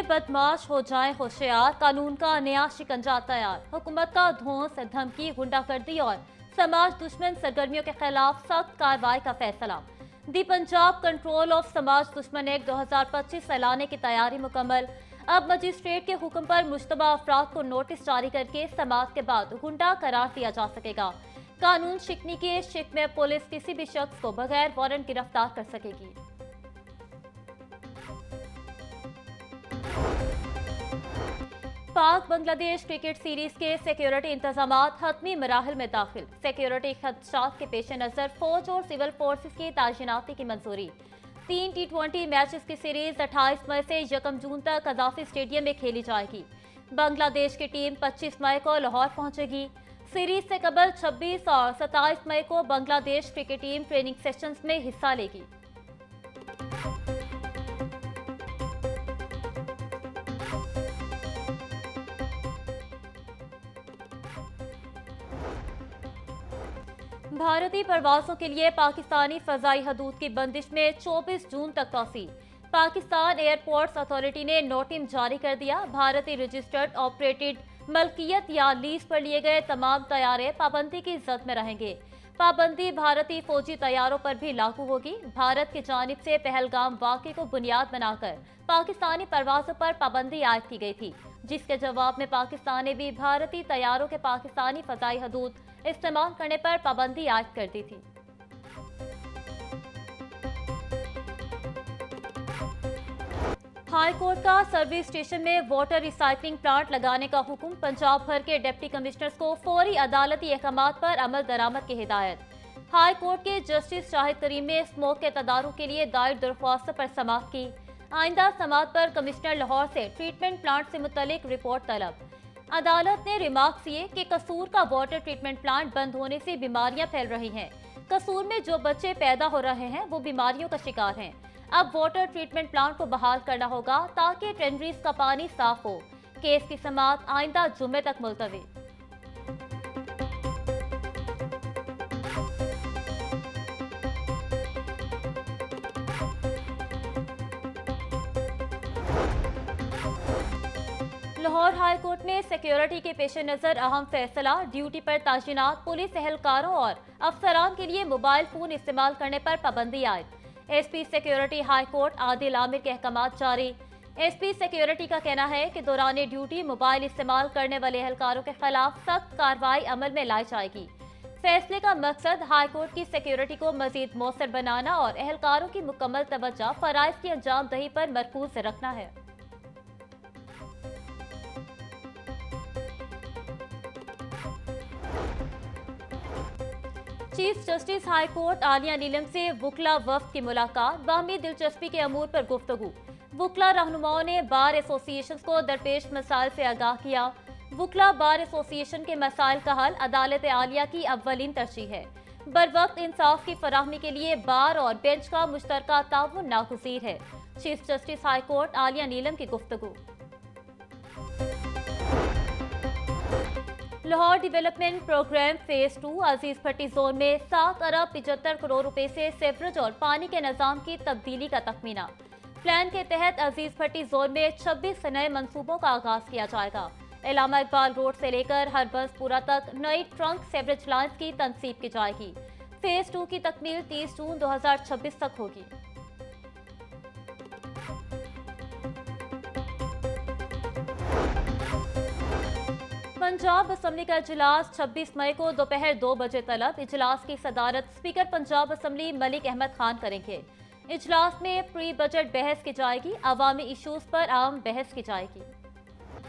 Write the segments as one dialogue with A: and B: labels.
A: बदमाश हो जाए होशियार, कानून का नया शिकंजा तैयार। हुकूमत का धौंस, धमकी, गुंडागर्दी और समाज दुश्मन सरगर्मियों के खिलाफ सख्त कार्रवाई का फैसला। दी पंजाब कंट्रोल ऑफ समाज दुश्मन एक्ट 2025 लाने की तैयारी मुकम्मल। अब मजिस्ट्रेट के हुक्म पर मुश्तबा अफराद को नोटिस जारी करके समाअत के बाद गुंडा करार दिया जा सकेगा। कानून शिकनी के शिक में पुलिस किसी भी शख्स को बगैर वारंट गिरफ्तार कर सकेगी। पाक बांग्लादेश क्रिकेट सीरीज के सिक्योरिटी इंतजामात हतमी मराहल में दाखिल। सिक्योरिटी खदशात के पेश नजर फौज और सिविल फोर्सेस की तैनाती की मंजूरी। 3 T20 मैचेस की सीरीज 28 मई से 1 जून तक कज़ाफी स्टेडियम में खेली जाएगी। बांग्लादेश की टीम 25 मई को लाहौर पहुंचेगी। सीरीज से कबल 26 और 27 मई को Bangladesh cricket team training sessions में हिस्सा लेगी। भारतीय परवाजों के लिए पाकिस्तानी फजाई हदूद की बंदिश में 24 जून तक तौसी। पाकिस्तान एयरपोर्ट्स अथॉरिटी ने नोटिस जारी कर दिया। भारतीय रजिस्टर्ड ऑपरेटेड मलकियत या लीज पर लिए गए तमाम तैयारे पाबंदी की जद में रहेंगे। पाबंदी भारतीय फौजी तैयारों पर भी लागू होगी। भारत की जानिब से पहलगाम वाक़े को बुनियाद बनाकर पाकिस्तानी परवाजों पर पाबंदी आयद की गई थी, जिसके जवाब में पाकिस्तान ने भी भारतीय तैयारों के पाकिस्तानी फजाई हदूद इस्तेमाल करने पर पाबंदी आयद कर दी थी। हाई कोर्ट का सर्विस स्टेशन में वाटर रिसाइकलिंग प्लांट लगाने का हुक्म। पंजाब भर के डिप्टी कमिश्नर्स को फौरी अदालती अहकामात पर अमल दरामद की हिदायत। हाई कोर्ट के जस्टिस शाहिद करीम ने स्मोक के तदारुक के लिए दायर दरख्वास्त पर समाअत की। आइंदा समाअत पर कमिश्नर लाहौर से ट्रीटमेंट प्लांट से मुतल्लिक रिपोर्ट तलब। अदालत ने रिमार्क्स किए कि कसूर का वाटर ट्रीटमेंट प्लांट बंद होने से बीमारियां फैल रही हैं। कसूर में जो बच्चे पैदा हो रहे हैं वो बीमारियों का शिकार हैं। अब वाटर ट्रीटमेंट प्लांट को बहाल करना होगा ताकि टेंडरीज का पानी साफ हो। केस की समाअत आइंदा जुम्मे तक मुलतवी। लाहौर हाई कोर्ट में सिक्योरिटी के पेश नजर अहम फैसला। ड्यूटी पर तैनात पुलिस एहलकारों और अफसरान के लिए मोबाइल फोन इस्तेमाल करने पर पाबंदी आयद। SP security high court Adil Amir के अहकामात जारी। एसपी सिक्योरिटी का कहना है कि दौरान ड्यूटी मोबाइल इस्तेमाल करने वाले एहलकारों के खिलाफ सख्त कार्रवाई अमल में लाई जाएगी। फैसले का मकसद हाई कोर्ट की सिक्योरिटी को मजीद मौसर बनाना और एहलकारों की मुकम्मल तवज्जो फराइज की अंजाम दही पर मरकूज रखना है। Chief justice high court Aalia Neelum से वुकला वफ्द की मुलाकात। बाहमी दिलचस्पी के अमूर पर गुफ्तगू। वुकला रहनुमाओं ने बार एसोसिएशन को दरपेश मसाइल से आगाह किया। वुकला बार एसोसिएशन के मसाइल का हल अदालत आलिया की अव्वलीन तरजीह है। बर वक्त इंसाफ की फराहमी के लिए बार और बेंच का मुश्तरका ताउन नागुज़ीर है। Chief justice high court Aalia Neelum की गुफ्तगू। Lahore development programme phase 2 Aziz Bhatti zone में 7 अरब 75 करोड़ रुपए से सेवरेज और पानी के निजाम की तब्दीली का तखमीना। प्लान के तहत अजीज भट्टी जोन में 26 नए मंसूबों का आगाज किया जाएगा। इलामा इकबाल रोड से लेकर हरबंसपुरा तक नई ट्रंक सेवरेज लाइन्स की तनसीब की जाएगी। फेज 2 की तकमील 30 जून 2026 तक होगी। पंजाब असम्बली का इजलास 26 मई को दोपहर 2 बजे तलब। इजलास की सदारत स्पीकर पंजाब असम्बली मलिक अहमद खान करेंगे। इजलास में प्री बजट बहस की जाएगी। अवामी इशूज पर आम बहस की जाएगी।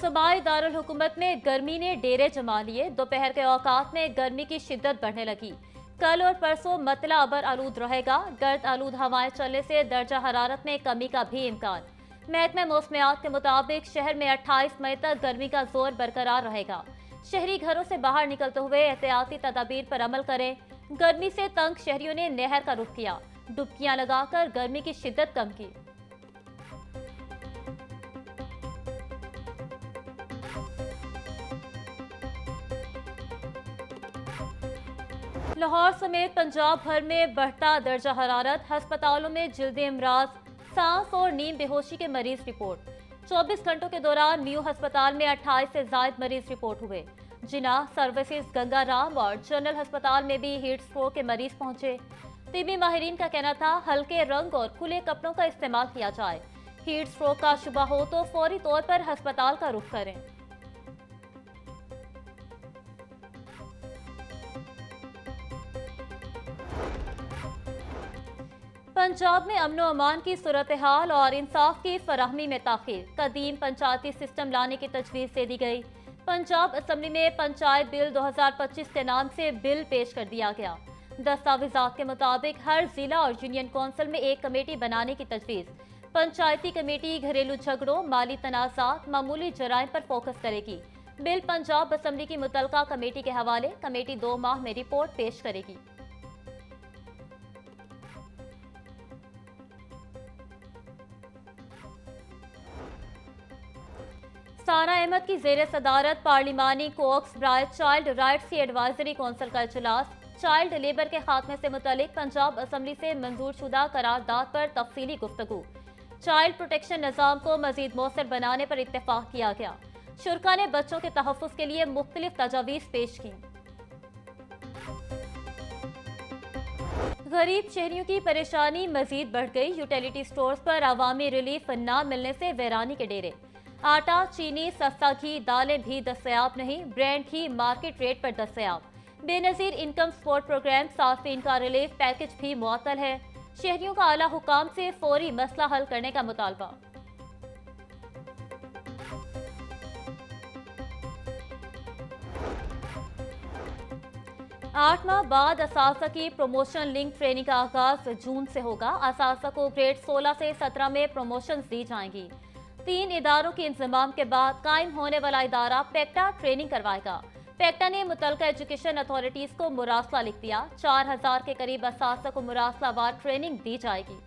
A: सूबाई दारुल हुकूमत में गर्मी ने डेरे जमा लिए। दोपहर के औकात में गर्मी की शिद्दत बढ़ने लगी। कल और परसों मतला अबर आलूद रहेगा। गर्द आलूद हवाएं चलने से दर्जा हरारत में कमी का भी इम्कान। महकमा मौसमियात के मुताबिक शहर में 28 मई तक गर्मी का जोर बरकरार रहेगा। शहरी घरों से बाहर निकलते हुए एहतियाती तदाबीर पर अमल करें। गर्मी से तंग शहरियों ने नहर का रुख किया। डुबकियां लगाकर गर्मी की शिद्दत कम की। लाहौर समेत पंजाब भर में बढ़ता दर्जा हरारत। अस्पतालों में जल्दी इमराज, सांस और नींद बेहोशी के मरीज रिपोर्ट। 24 घंटों के दौरान म्यू अस्पताल में 28 से ज्यादा मरीज रिपोर्ट हुए। जिना, सर्विसेज, गंगाराम और जनरल अस्पताल में भी हीट स्ट्रोक के मरीज पहुंचे। तिबी माहिरीन का कहना था हल्के रंग और खुले कपड़ों का इस्तेमाल किया जाए। हीट स्ट्रोक का शुबा हो तो फौरी तौर पर अस्पताल का रुख करें। पंजाब में अमनो अमान की सूरत हाल और इंसाफ की फराहमी में ताखीर, कदीम पंचायती सिस्टम लाने की तजवीज़ दे दी गई। पंजाब असम्बली में पंचायत बिल 2025 के नाम से बिल पेश कर दिया गया। दस्तावेजात के मुताबिक हर जिला और यूनियन कौंसिल में एक कमेटी बनाने की तजवीज़। पंचायती कमेटी घरेलू झगड़ों, माली तनाज़ात, मामूली जराइम पर फोकस करेगी। बिल पंजाब असम्बली की मुतलका कमेटी के हवाले, कमेटी 2 माह में रिपोर्ट पेश करेगी। सारा अहमद की जेर सदारत पार्लिमानी कोक्स ब्राय चाइल्ड राइट्स की एडवाइजरी कौंसिल का इजलास। चाइल्ड लेबर के खात्मे से मुतालिक पंजाब असम्बली से मंजूर शुदा करारदाद पर तफसीली गुफ्तगू। चाइल्ड प्रोटेक्शन निज़ाम को मजीद मौसर बनाने पर इत्तेफाक किया गया। शुरा ने बच्चों के तहफ़्फ़ुज़ के लिए मुख्तलिफ तजावीज़ पेश की। गरीब शहरियों की परेशानी मजीद बढ़ गई। यूटिलिटी स्टोर्स पर अवामी रिलीफ न मिलने से वैरानी के डेरे। आटा, चीनी, सस्ता घी, दालें भी दस्तयाब नहीं। ब्रांड घी मार्केट रेट पर दस्तयाब। बेनजीर इनकम सपोर्ट प्रोग्राम सार्फिन का रिलीफ पैकेज भी मुअत्तल है। शहरियों का आला हुकाम से फौरी मसला हल करने का मुतालबा। 8 माह बाद असासा की प्रमोशन लिंक ट्रेनिंग का आगाज जून से होगा। असासा को ग्रेड 16 से 17 में प्रमोशन दी जाएंगी। 3 इदारों के इंतजाम के बाद कायम होने वाला इदारा पेक्टा ट्रेनिंग करवाएगा। पेक्टा ने मुतलका एजुकेशन अथॉरिटीज को मुरासला लिख दिया। 4000 के करीब असासा को मुरासलावार ट्रेनिंग दी जाएगी।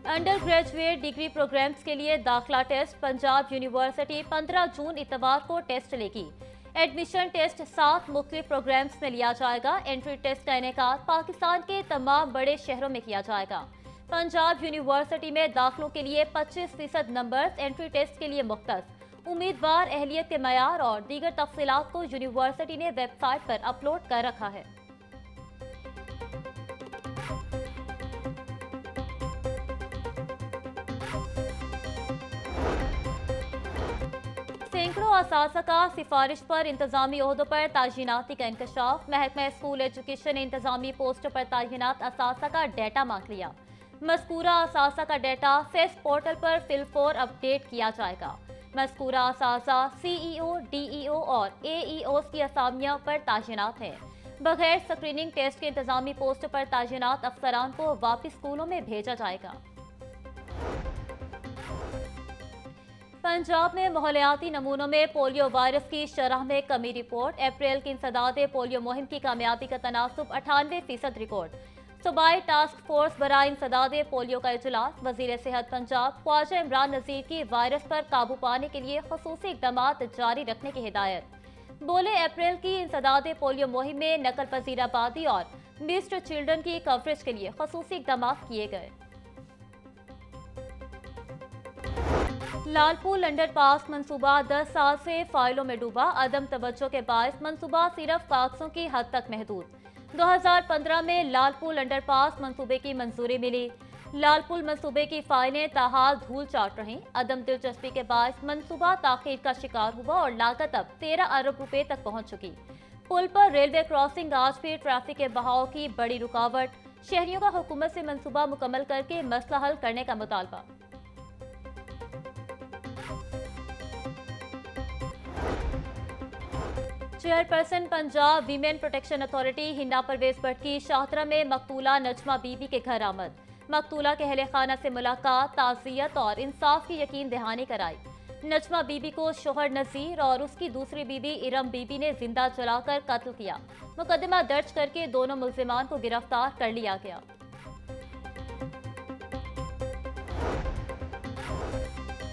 A: अंडर ग्रेजुएट डिग्री प्रोग्राम्स के लिए दाखिला टेस्ट। पंजाब यूनिवर्सिटी 15 जून इतवार को टेस्ट लेगी। एडमिशन टेस्ट 7 मुख्तलिफ प्रोग्राम्स में लिया जाएगा। एंट्री टेस्ट का इनेकाद पाकिस्तान के तमाम बड़े शहरों में किया जाएगा। पंजाब यूनिवर्सिटी में दाखिलों के लिए 25% नंबर्स, एंट्री टेस्ट के लिए मुख्तस। उम्मीदवार अहलियत के मयार और दीगर तफसीलात को यूनिवर्सिटी ने वेबसाइट पर अपलोड कर रखा है। सैकड़ों असासा का सिफारिश पर इंतजामी ओहदों पर तायीनाती का इंकशाफ। महकमा स्कूल एजुकेशन ने इंतजामी पोस्टों पर तायीनात असासा का डेटा मांग लिया। मज़कूरा असासा का डेटा सेस पोर्टल पर फिलफोर अपडेट किया जाएगा। मज़कूरा असासा CEO, DEO और AEOs की असामियां पर तायीनात हैं। बगैर स्क्रीनिंग टेस्ट के इंतजामी पोस्टों पर तायीनात अफसरान को वापस स्कूलों में भेजा जाएगा। पंजाब में माहौलियाती नमूनों में पोलियो वायरस की शरह में कमी रिपोर्ट। अप्रैल की इंसदादे पोलियो मुहिम की कामयाबी का तनासुब 98% रिकॉर्ड। सूबाई टास्क फोर्स बराए इंसदादे पोलियो का इजलास। वजीर सेहत पंजाब ख्वाजा इमरान नज़ीर की वायरस पर काबू पाने के लिए खसूसी इक़दामात जारी रखने की हिदायत। बोले अप्रैल की इंसदादे पोलियो मुहिम में नकल पजीर आबादी और मिस्ड चिल्ड्रन की कवरेज के लिए खसूसी इक़दामात किए गए। लालपुल अंडरपास मंसूबा 10 साल से फाइलों में डूबा। अदम तवज्जो के बायस मंसूबा सिर्फ कागजों की हद तक महदूद। 2015 में लालपुल अंडरपास मंसूबे की मंजूरी मिली। लालपुल मंसूबे की फाइलें ताहाल धूल चाट रहीं। अदम दिलचस्पी के बायस मंसूबा ताखीर का शिकार हुआ और लागत अब 13 अरब रुपए तक पहुंच चुकी। पुल पर रेलवे क्रॉसिंग आज भी ट्रैफिक के बहाव की बड़ी रुकावट। शहरियों का हुकूमत से मंसूबा मुकम्मल करके मसला हल करने का मुतालबा। Chairperson Punjab women protection authority Hina Parvez Bhatt की शाहतरा में मकतूला नजमा बीबी के घर आमद। मकतूला के अहले खाना से मुलाकात, ताज़ियत और इंसाफ की यकीन दहानी कराई। नजमा बीबी को शोहर नज़ीर और उसकी दूसरी बीबी इरम बीबी ने जिंदा जलाकर कत्ल किया। मुकदमा दर्ज करके दोनों मुल्जिमान को गिरफ्तार कर लिया गया।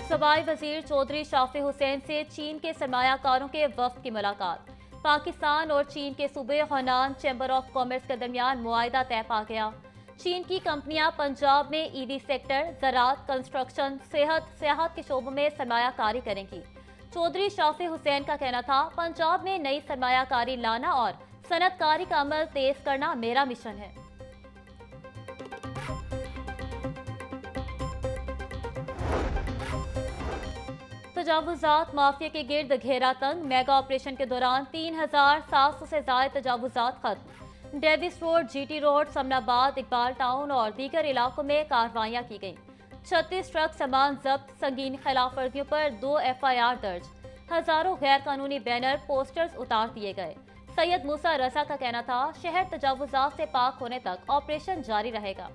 A: सूबाई वजीर चौधरी शाफी हुसैन से चीन के सरमायाकारों के वफ्द की मुलाकात। पाकिस्तान और चीन के सूबे हनान चैम्बर ऑफ कॉमर्स के दरमियान मुआहिदा तय पा गया। चीन की कंपनियां पंजाब में ईवी सेक्टर, ज़राअत, कंस्ट्रक्शन, सेहत, सियाहत के शोबों में सरमायाकारी करेंगी। चौधरी शाफी हुसैन का कहना था, पंजाब में नई सरमायाकारी लाना और सनतकारी का अमल तेज करना मेरा मिशन है। तजावुजात माफिया के गिर्द घेरा तंग, मेगा ऑपरेशन के दौरान 3700 से ज्यादा तजावुजात खत्म। Davis road, GT road, Samanabad, Iqbal town और दीगर इलाकों में कार्रवाइयां की गईं। 36 ट्रक सामान जब्त, संगीन खिलाफ वर्जियों पर 2 FIR दर्ज, हजारों गैर कानूनी बैनर, पोस्टर्स उतार दिए गए। सैयद मूसा रजा का कहना था, शहर तजावुजात से पाक होने तक ऑपरेशन जारी रहेगा।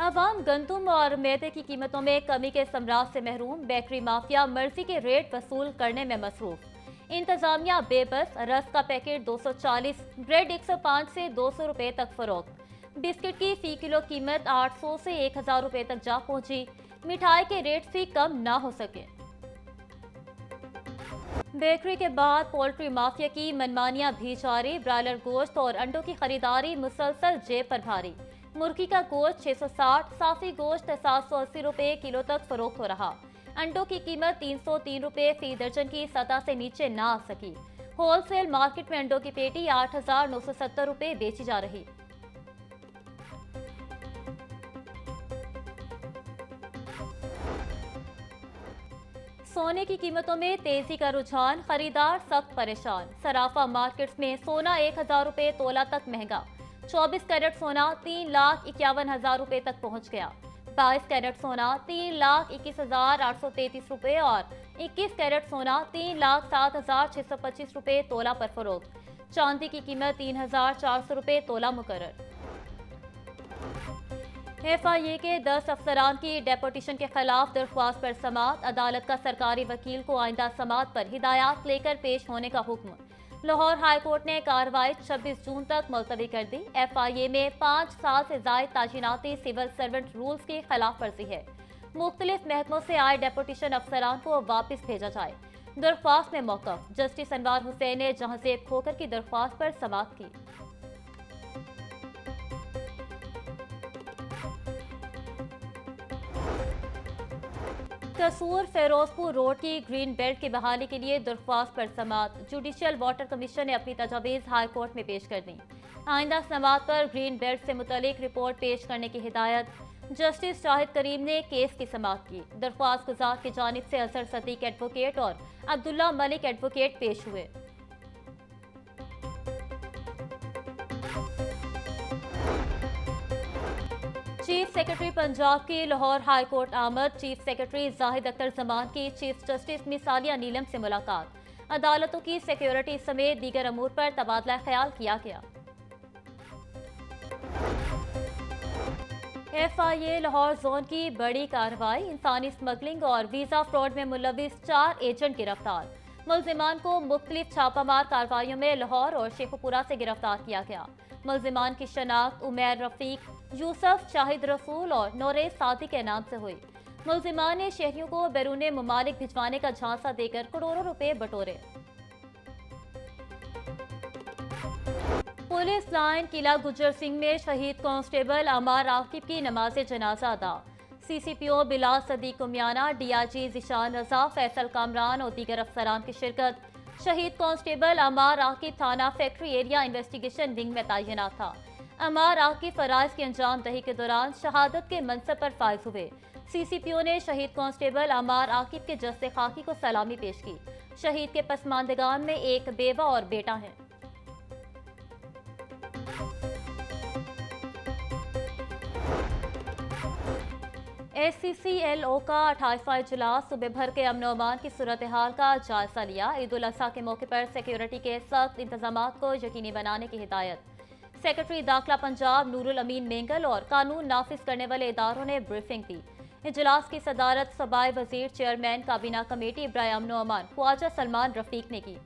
A: अवाम गंदुम और मैदे की कीमतों में कमी के समराज से महरूम, बेकरी माफिया मर्जी के रेट वसूल करने में मसरूफ। इंतजामिया बेबस, रस का पैकेट 240, ब्रेड 105 से 200 रुपए तक फरोख्त। बिस्किट की फी किलो कीमत 800 से 1000 रुपए तक जा पहुंची। मिठाई के रेट भी कम ना हो सके। बेकरी के बाद पोल्ट्री माफिया की मनमानियां भी जारी, ब्रायलर गोश्त और अंडों की खरीदारी मुसलसल जेब पर भारी। मुर्गी का गोश्त 660, साफी गोश्त 780 रुपए किलो तक फरोख्त हो रहा। अंडों की कीमत 303 रुपए फी दर्जन की सतह से नीचे ना आ सकी। होलसेल मार्केट में अंडों की पेटी 8970 रुपए बेची जा रही। सोने की कीमतों में तेजी का रुझान, खरीदार सख्त परेशान। सराफा मार्केट्स में सोना 1000 रुपए तोला तक महंगा। 24 कैरेट सोना 3,51,000 रुपए तक पहुंच गया। 22 कैरेट सोना 3,21,833 रुपए और 21 कैरेट सोना 3,07,625 रुपए तोला पर फरोख्त। चांदी की कीमत 3,400 रुपए तोला मुकर्रर। FIA के 10 अफसरान की डेपोटेशन के खिलाफ दरख्वास्त पर समाअत, अदालत का सरकारी वकील को आइंदा समाअत पर हिदायत लेकर पेश होने का हुक्म। लाहौर हाई कोर्ट ने कार्रवाई 26 जून तक मुलतवी कर दी। FIA में 5 साल से जायद ताजीनाती सिविल सर्वेंट रूल्स की खिलाफ वर्जी है। मुख्तलिफ महकमों से आए डेपोटेशन अफसरान को वापस भेजा जाए। दरख्वास्त में मौकफ, जस्टिस अनवार हुसैन ने जहांजेब खोकर की दरख्वास्त पर समाअत की। कसूर फिरोजपुर रोड की ग्रीन बेल्ट की बहाली के लिए दरख्वास्त पर समाअत, जुडिशियल वाटर कमीशन ने अपनी तजावीज़ हाई कोर्ट में पेश कर दी। आइंदा समाअत पर ग्रीन बेल्ट से मुतल्लिक रिपोर्ट पेश करने की हिदायत। जस्टिस शाहिद करीम ने केस की समाअत की। दरख्वास्त गुजार की जानिब से अजहर सदीक एडवोकेट और अब्दुल्ला मलिक एडवोकेट पेश हुए। चीफ सेक्रेटरी पंजाब की लाहौर हाई कोर्ट आमद, चीफ सेक्रेटरी जाहिद अख्तर जमान की चीफ जस्टिस मिसालिया नीलम से मुलाकात। अदालतों की सिक्योरिटी समेत दीगर अमूर पर तबादला ख्याल किया गया। FIA लाहौर जोन की बड़ी कार्रवाई, इंसानी स्मगलिंग और वीजा फ्रॉड में मुलविस 4 एजेंट गिरफ्तार। मुल्जिमान को मुख्तलिफ छापामार कार्रवाइयों में लाहौर और शेखुपुरा से गिरफ्तार किया गया। मुल्जिमान की शनाख्त उमैर रफीक, यूसुफ, शाहिद रसूल और नौरे सादी के नाम से हुई। मुल्जिमान ने शहरियों को बैरून ममालिक भिजवाने का झांसा देकर करोड़ों रुपए बटोरे। पुलिस लाइन किला गुज्जर सिंह में शहीद कांस्टेबल अमार आकिब की नमाज जनाजा अदा। CCPO बिलाल सदीक कुमियाना, DIG जिशान रजा, फैसल कामरान और दीगर अफसरान की शिरकत। शहीद कांस्टेबल अमार आकिब थाना फैक्ट्री एरिया इन्वेस्टिगेशन विंग में तैनात था। अमार आकिब फराइज की अंजाम दही के दौरान शहादत के मनसब पर फाइज हुए। CCPO ने शहीद कांस्टेबल अमार आकिब के जस्ते खाकी को सलामी पेश की। शहीद के पसमानदगान में एक बेवा और बेटा है। SCCLO का 28वां इजलास, सुबह भर के अमन अमान की सूरत हाल का जायजा लिया। ईद उल अजहा के मौके पर सिक्योरिटी के सख्त इंतजामात को यकीनी बनाने की हिदायत। सेक्रेटरी दाखिला पंजाब नूरुल अमीन मेंगल और कानून नाफिज करने वाले इदारों ने ब्रीफिंग दी। इजलास की सदारत सबाई वजीर चेयरमैन काबीना कमेटी बराए अमन अमान ख्वाजा सलमान रफीक ने की।